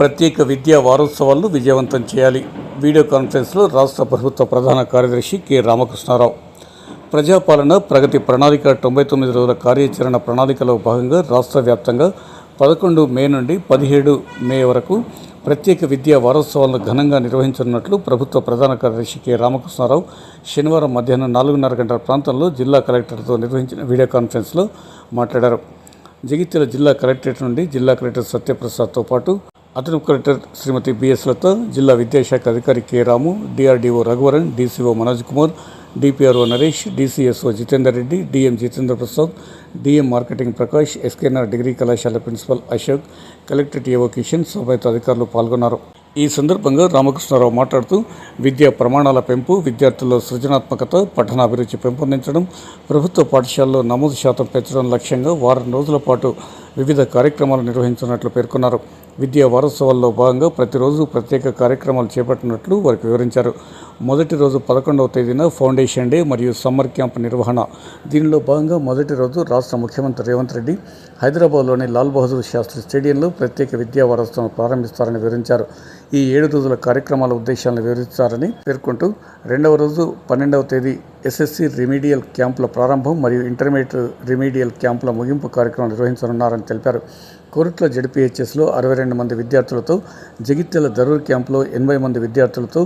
ప్రత్యేక విద్యా వారోత్సవాలను విజయవంతం చేయాలి. వీడియో కాన్ఫరెన్స్లో రాష్ట్ర ప్రభుత్వ ప్రధాన కార్యదర్శి కె రామకృష్ణారావు. ప్రజాపాలన ప్రగతి ప్రణాళిక 99 రోజుల కార్యాచరణ ప్రణాళికలో భాగంగా రాష్ట్ర వ్యాప్తంగా 11 మే నుండి 17 మే వరకు ప్రత్యేక విద్యా వారోత్సవాలను ఘనంగా నిర్వహించనున్నట్లు ప్రభుత్వ ప్రధాన కార్యదర్శి కె రామకృష్ణారావు శనివారం మధ్యాహ్నం 4:30 గంటల ప్రాంతంలో జిల్లా కలెక్టర్తో నిర్వహించిన వీడియో కాన్ఫరెన్స్లో మాట్లాడారు. జగిత్యాల జిల్లా కలెక్టరేట్ నుండి జిల్లా కలెక్టర్ సత్యప్రసాద్తో పాటు అదనపు కలెక్టర్ శ్రీమతి బిఎస్ లత, జిల్లా విద్యాశాఖ అధికారి K Ramu, DRDO Raghuvaran, DCO Manoj Kumar, DPRO Naresh, DCSO Jitender Reddy, DM Jitendra Prasad, DM marketing Prakash, SKR degree కళాశాల principal Ashok, collectorate AO Kishan సమేత అధికారులు పాల్గొన్నారు. ఈ సందర్భంగా రామకృష్ణారావు మాట్లాడుతూ విద్యా ప్రమాణాల పెంపు, విద్యార్థుల్లో సృజనాత్మకత, పఠనాభిరుచి పెంపొందించడం, ప్రభుత్వ పాఠశాలలో నమోదు శాతం పెంచడం లక్ష్యంగా వారం రోజుల పాటు వివిధ కార్యక్రమాలు నిర్వహించినట్లు పేర్కొన్నారు. విద్యా వారోత్సవాల్లో భాగంగా ప్రతిరోజు ప్రత్యేక కార్యక్రమాలు చేపట్టినట్లు వారికి వివరించారు. మొదటి రోజు 11వ తేదీన ఫౌండేషన్ డే మరియు సమ్మర్ క్యాంప్ నిర్వహణ. దీనిలో భాగంగా మొదటి రోజు రాష్ట్ర ముఖ్యమంత్రి రేవంత్ రెడ్డి హైదరాబాద్లోని లాల్ బహదూర్ శాస్త్రి స్టేడియంలో ప్రత్యేక విద్యా వారోత్సవం ప్రారంభిస్తారని వివరించారు. ఈ 7 రోజుల కార్యక్రమాల ఉద్దేశాలను వివరిస్తారని పేర్కొంటూ రెండవ రోజు 12వ తేదీ ఎస్ఎస్సి రిమీడియల్ క్యాంపుల ప్రారంభం మరియు ఇంటర్మీడియట్ రిమీడియల్ క్యాంపుల ముగింపు కార్యక్రమం నిర్వహించనున్నారని తెలిపారు. కోరుట్ల జెడ్పీహెచ్ఎస్లో 62 మంది విద్యార్థులతో, జగిత్యాల దరూర్ క్యాంపులో 80 మంది విద్యార్థులతో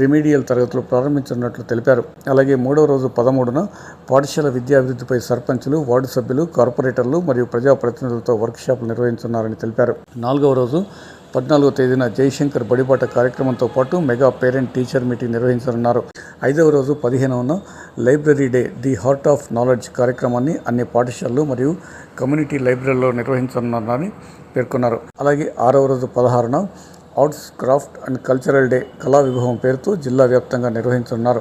రిమీడియల్ తరగతులు ప్రారంభించనున్నట్లు తెలిపారు. అలాగే మూడవ రోజు 13న పాఠశాల విద్యాభివృద్ధిపై సర్పంచులు, వార్డు సభ్యులు, కార్పొరేటర్లు మరియు ప్రజాప్రతినిధులతో వర్క్షాపులు నిర్వహించనున్నారని తెలిపారు. 4వ రోజు 14వ తేదీన జయశంకర్ బడిబాట కార్యక్రమంతో పాటు మెగా పేరెంట్ టీచర్ మీటింగ్ నిర్వహించనున్నారు. 5వ రోజు 15న library day the heart of knowledge కార్యక్రమాన్ని అన్ని పాఠశాలలు మరియు కమ్యూనిటీ లైబ్రరీలో నిర్వహించనున్నారని పేర్కొన్నారు. అలాగే 6వ రోజు 16న arts, craft and cultural day కళా విభవం పేరుతో జిల్లా వ్యాప్తంగా నిర్వహించనున్నారు.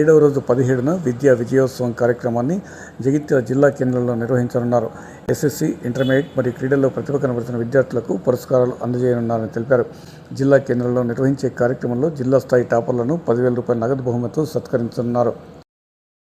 7వ రోజు 17న విద్యా విజయోత్సవం కార్యక్రమాన్ని జగిత్యాల జిల్లా కేంద్రంలో నిర్వహించనున్నారు. ఎస్ఎస్సి, ఇంటర్మీడియట్ మరియు క్రీడల్లో ప్రతిభ కనబడుతున్న విద్యార్థులకు పురస్కారాలు అందజేయనున్నారని తెలిపారు. జిల్లా కేంద్రంలో నిర్వహించే కార్యక్రమంలో జిల్లా స్థాయి టాపర్లను 10,000 రూపాయల నగదు బహుమతితో సత్కరించనున్నారు.